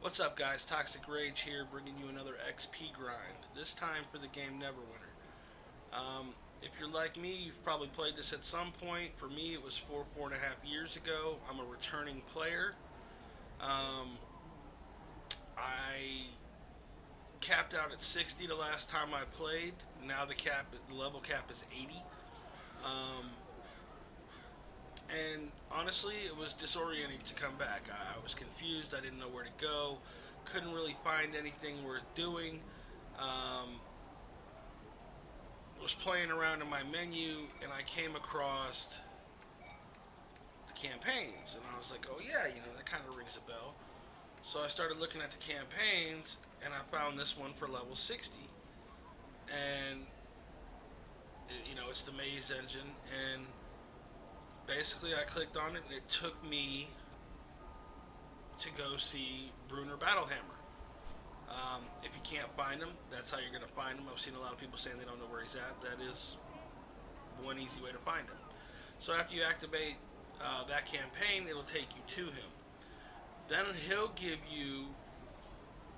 What's up, guys? Toxic Rage here, bringing you another XP grind. This time for the game NeverWinter. If you're like me, you've probably played this at some point. For me, it was 4.5 years ago. I'm a returning player. Um, I capped out at 60 the last time I played. Now the level cap is 80. Um, and honestly, it was disorienting to come back. I was confused. I didn't know where to go. Couldn't really find anything worth doing. Um, was playing around in my menu and I came across the campaigns and I was like, oh yeah, that kind of rings a bell. So I started looking at the campaigns and I found this one for level 60. And it's the maze engine, and basically I clicked on it and it took me to go see Bruner Battlehammer. If you can't find him, that's how you're going to find him. I've seen a lot of people saying they don't know where he's at. That is one easy way to find him. So after you activate that campaign, it'll take you to him. Then he'll give you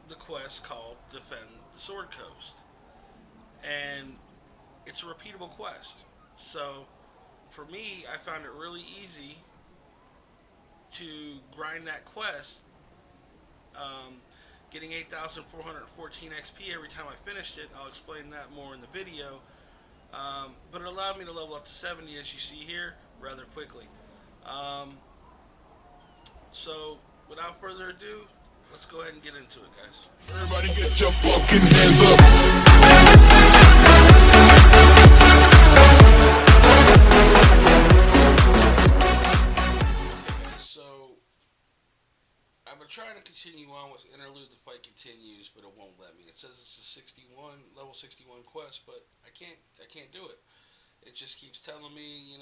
the quest called Defend the Sword Coast. And it's a repeatable quest. So for me, I found it really easy to grind that quest, getting 8,414 XP every time I finished it. I'll explain that more in the video. But it allowed me to level up to 70, as you see here, rather quickly. So, without further ado, let's go ahead and get into it, guys. Everybody get your fucking hands up. So, I've been trying to continue on with Interlude. The fight continues, but it won't let me. It says it's a 61 level 61 quest, but I can't do it. It just keeps telling me,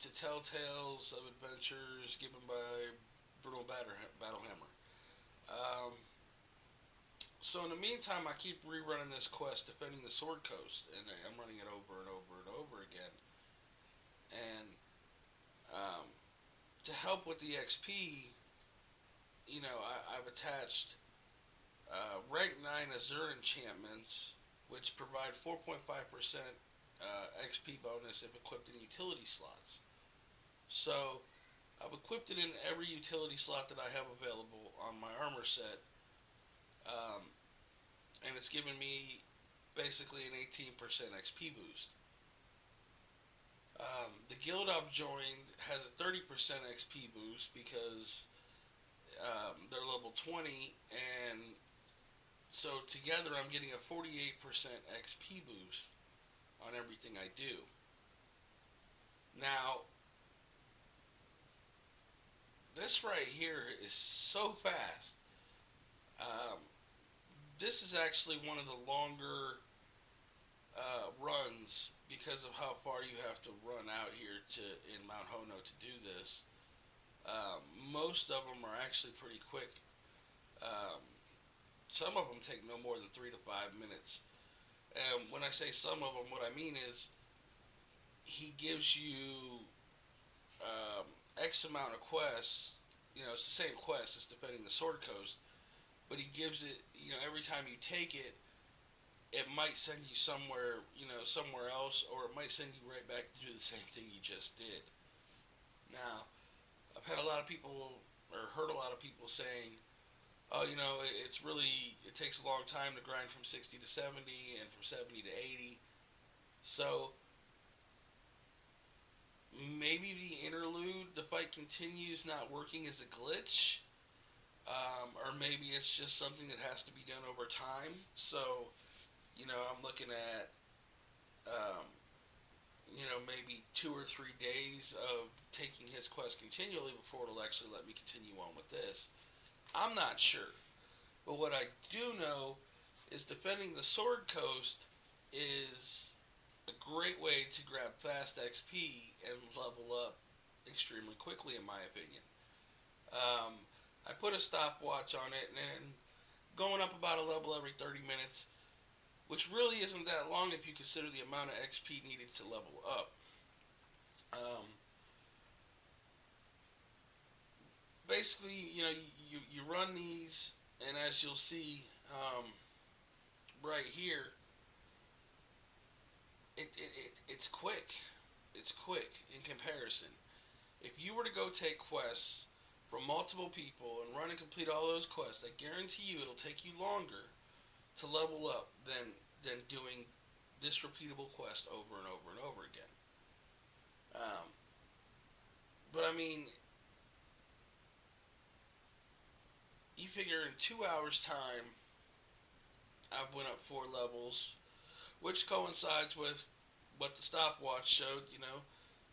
to tell tales of adventures given by Bruno Battlehammer. Um, so in the meantime, I keep rerunning this quest, defending the Sword Coast, and I'm running it over and over and over again. And to help with the XP, I've attached rank 9 Azure enchantments, which provide 4.5% XP bonus if equipped in utility slots. So I've equipped it in every utility slot that I have available on my armor set, and it's given me basically an 18% XP boost. The guild I've joined has a 30% XP boost because they're level 20, and so together I'm getting a 48% XP boost on everything I do. Now, this right here is so fast. Um, this is actually one of the longer runs because of how far you have to run out here in Mount Hono to do this. Most of them are actually pretty quick. Um, some of them take no more than 3 to 5 minutes. And when I say some of them, what I mean is he gives you X amount of quests. It's the same quest as defending the Sword Coast, but he gives it. Every time you take it, it might send you somewhere else, or it might send you right back to do the same thing you just did. Now, I've had a lot of people, or heard a lot of people saying, oh, it takes a long time to grind from 60 to 70 and from 70 to 80. So, maybe the interlude, the fight continues not working as a glitch, or maybe it's just something that has to be done over time. So, I'm looking at, maybe 2 or 3 days of taking his quest continually before it'll actually let me continue on with this. I'm not sure. But what I do know is defending the Sword Coast is a great way to grab fast XP and level up extremely quickly, in my opinion. I put a stopwatch on it, and going up about a level every 30 minutes, which really isn't that long if you consider the amount of XP needed to level up. basically, you run these, and as you'll see right here, it's quick. It's quick in comparison. If you were to go take quests from multiple people and run and complete all those quests, I guarantee you it'll take you longer to level up than doing this repeatable quest over and over and over again. Um, but I mean, you figure in 2 hours time, I've went up 4 levels, which coincides with what the stopwatch showed.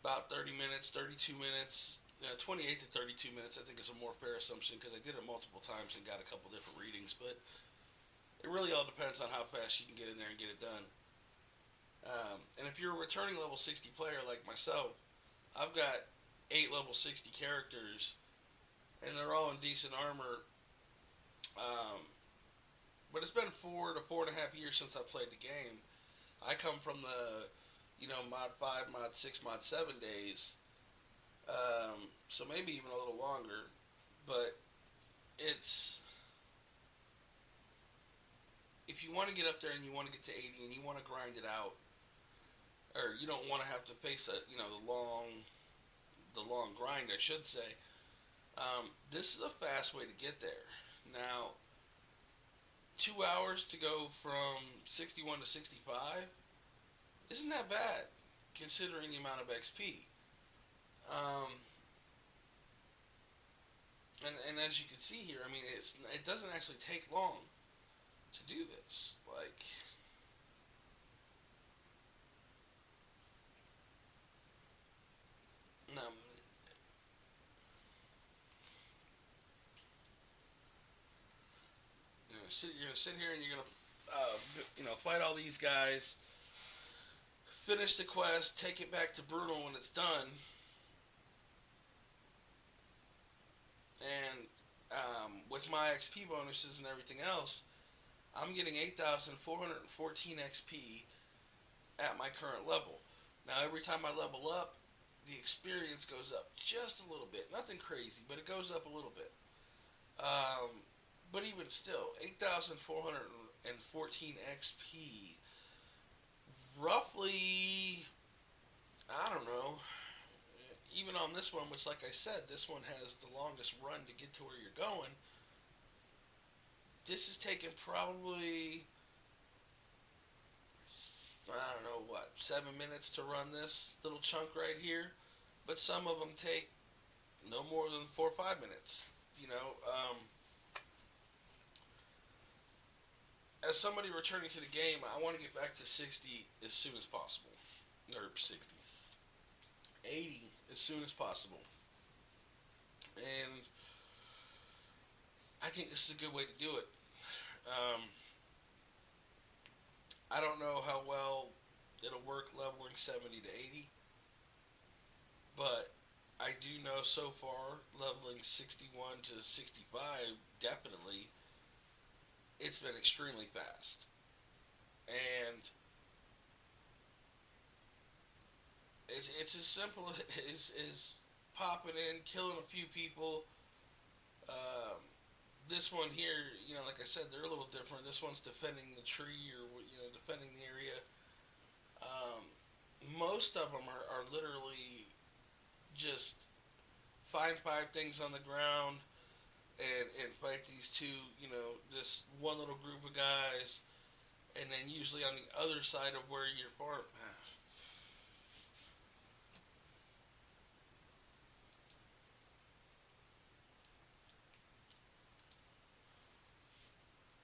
About 30 minutes, 32 minutes, 28 to 32 minutes. I think is a more fair assumption because I did it multiple times and got a couple different readings. But it really all depends on how fast you can get in there and get it done. And if you're a returning level 60 player like myself, I've got 8 level 60 characters, and they're all in decent armor. Um, but it's been 4 to 4.5 years since I played the game. I come from the, mod 5, mod 6, mod 7 days, so maybe even a little longer. But it's if you want to get up there and you want to get to 80 and you want to grind it out, or you don't want to have to face the long grind, I should say. This is a fast way to get there. Now, 2 hours to go from 61 to 65 isn't that bad, considering the amount of XP. Um, and as you can see here, I mean, it doesn't actually take long to do this. Like, no, you're gonna sit here and you're gonna, fight all these guys, finish the quest, take it back to Brutal when it's done, and with my XP bonuses and everything else, I'm getting 8,414 XP at my current level. Now, every time I level up, the experience goes up just a little bit. Nothing crazy, but it goes up a little bit. Um, but even still, 8,414 XP, roughly, I don't know, even on this one, which, like I said, this one has the longest run to get to where you're going. This is taking probably, I don't know, 7 minutes to run this little chunk right here. But some of them take no more than 4 or 5 minutes. You know, as somebody returning to the game, I want to get back to 60 as soon as possible. Or 60. 80 as soon as possible. And I think this is a good way to do it. Um, I don't know how well it'll work leveling 70 to 80, but I do know so far leveling 61 to 65 definitely it's been extremely fast. And it's as simple as popping in, killing a few people. Um, this one here, like I said, they're a little different. This one's defending the tree or defending the area. Um, most of them are literally just find 5 things on the ground and fight these two, this one little group of guys, and then usually on the other side of where you're farm.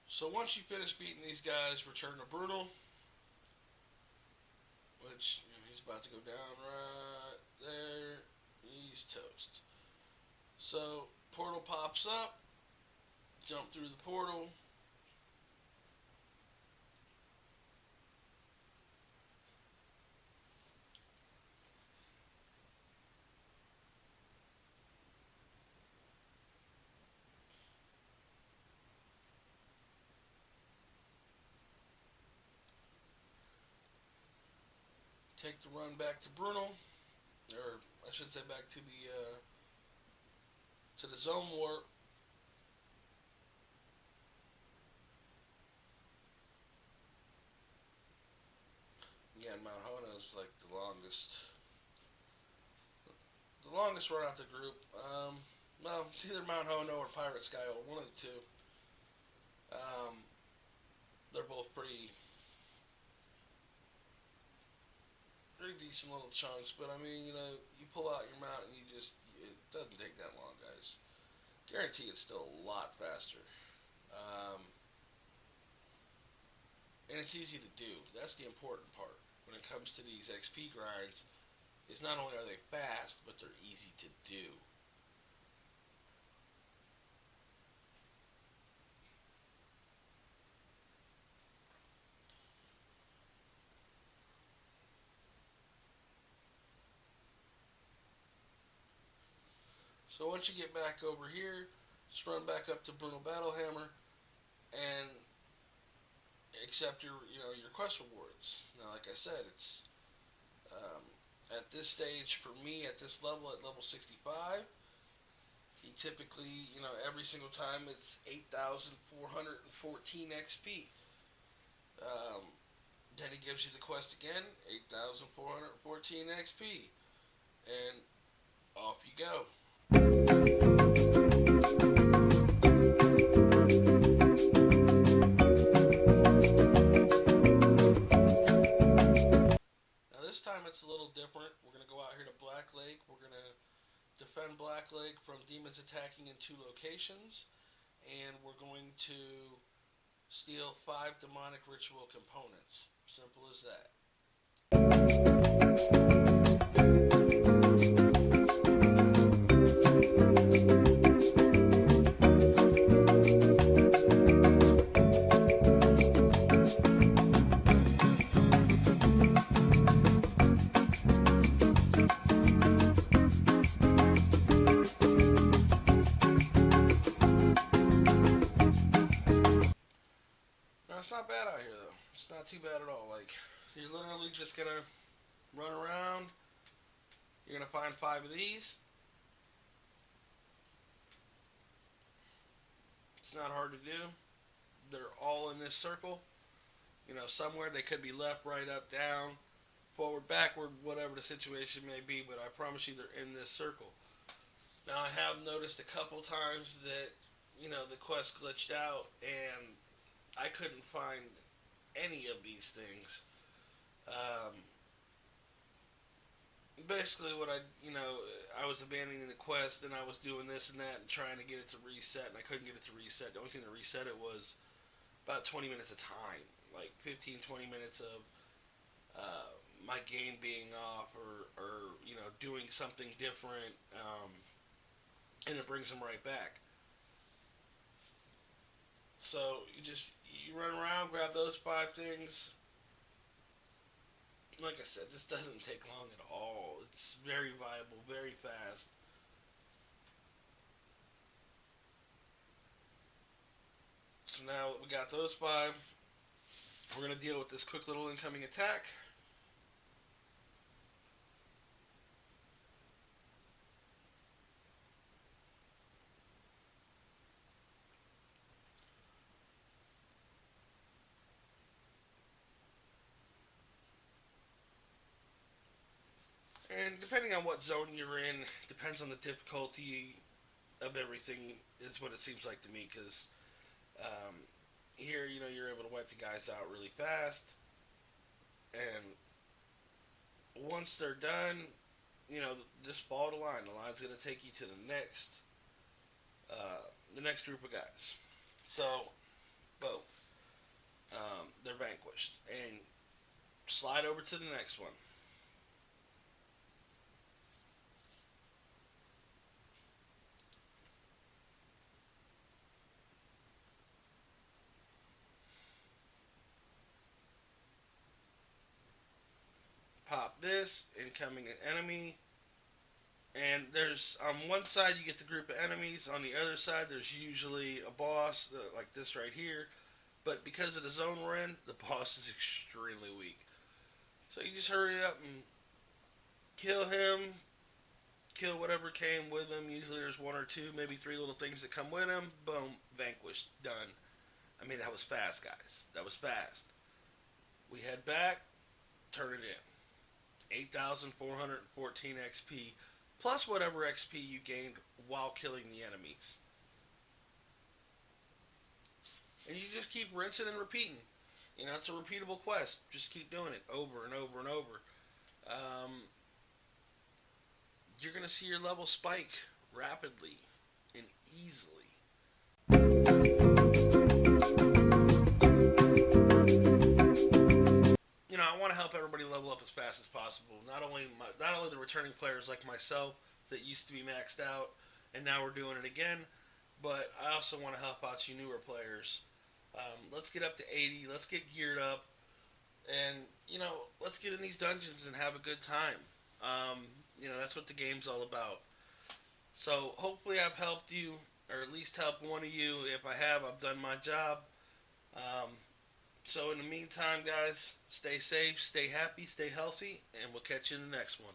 So once you finish beating these guys, return to Brutal, which he's about to go down right there. He's toast. So portal pops up, jump through the portal. Take the run back to Bruno, or I should say back to to the zone warp. Again, Mount Hono is like the longest run out the group. Well, it's either Mount Hono or Pirate Sky, one of the two. Um, they're both pretty decent little chunks, but I mean, you pull out your mountain, it doesn't take that long, guys. Guarantee it's still a lot faster. Um, and it's easy to do. That's the important part when it comes to these XP grinds. Is not only are they fast, but they're easy to do. So once you get back over here, just run back up to Bruno Battlehammer and accept your quest rewards. Now, like I said, it's at this stage for me at this level at level 65. You typically, every single time it's 8,414 XP. Um, then he gives you the quest again, 8,414 XP, and off you go. Now this time it's a little different. We're going to go out here to Black Lake. We're going to defend Black Lake from demons attacking in 2 locations. And we're going to steal 5 demonic ritual components. Simple as that. Now it's not bad out here though. It's not too bad at all. Like, you're literally just gonna run around. You're gonna find 5 of these. It's not hard to do. They're all in this circle. Somewhere they could be left, right, up, down, forward, backward, whatever the situation may be, but I promise you they're in this circle. Now, I have noticed a couple times that, the quest glitched out and I couldn't find any of these things. Um, Basically, I was abandoning the quest and I was doing this and that and trying to get it to reset, and I couldn't get it to reset. The only thing to reset it was about 20 minutes of time, like 15, 20 minutes of my game being off or doing something different, and it brings them right back. So you run around, grab those 5 things. Like I said, this doesn't take long at all. It's very viable, very fast. So now we got those 5. We're going to deal with this quick little incoming attack. And depending on what zone you're in, depends on the difficulty of everything, is what it seems like to me. Because here, you're able to wipe the guys out really fast. And once they're done, just follow the line. The line's going to take you to the next group of guys. So, boom, they're vanquished, and slide over to the next one. Pop this, incoming enemy. And there's, on one side you get the group of enemies, on the other side there's usually a boss, like this right here. But because of the zone we're in, the boss is extremely weak. So you just hurry up and kill him, kill whatever came with him. Usually there's one or two, maybe three little things that come with him. Boom, vanquished, done. I mean, that was fast, guys. That was fast. We head back, turn it in. 8,414 XP, plus whatever XP you gained while killing the enemies. And you just keep rinsing and repeating. You know, it's a repeatable quest. Just keep doing it over and over and over. You're going to see your level spike rapidly and easily. You know, I want to help everybody level up as fast as possible. Not only the returning players like myself that used to be maxed out, and now we're doing it again, but I also want to help out you newer players. Let's get up to 80. Let's get geared up, and you know, let's get in these dungeons and have a good time. You know, that's what the game's all about. So hopefully I've helped you, or at least helped one of you. If I have, I've done my job. Um, so in the meantime, guys, stay safe, stay happy, stay healthy, and we'll catch you in the next one.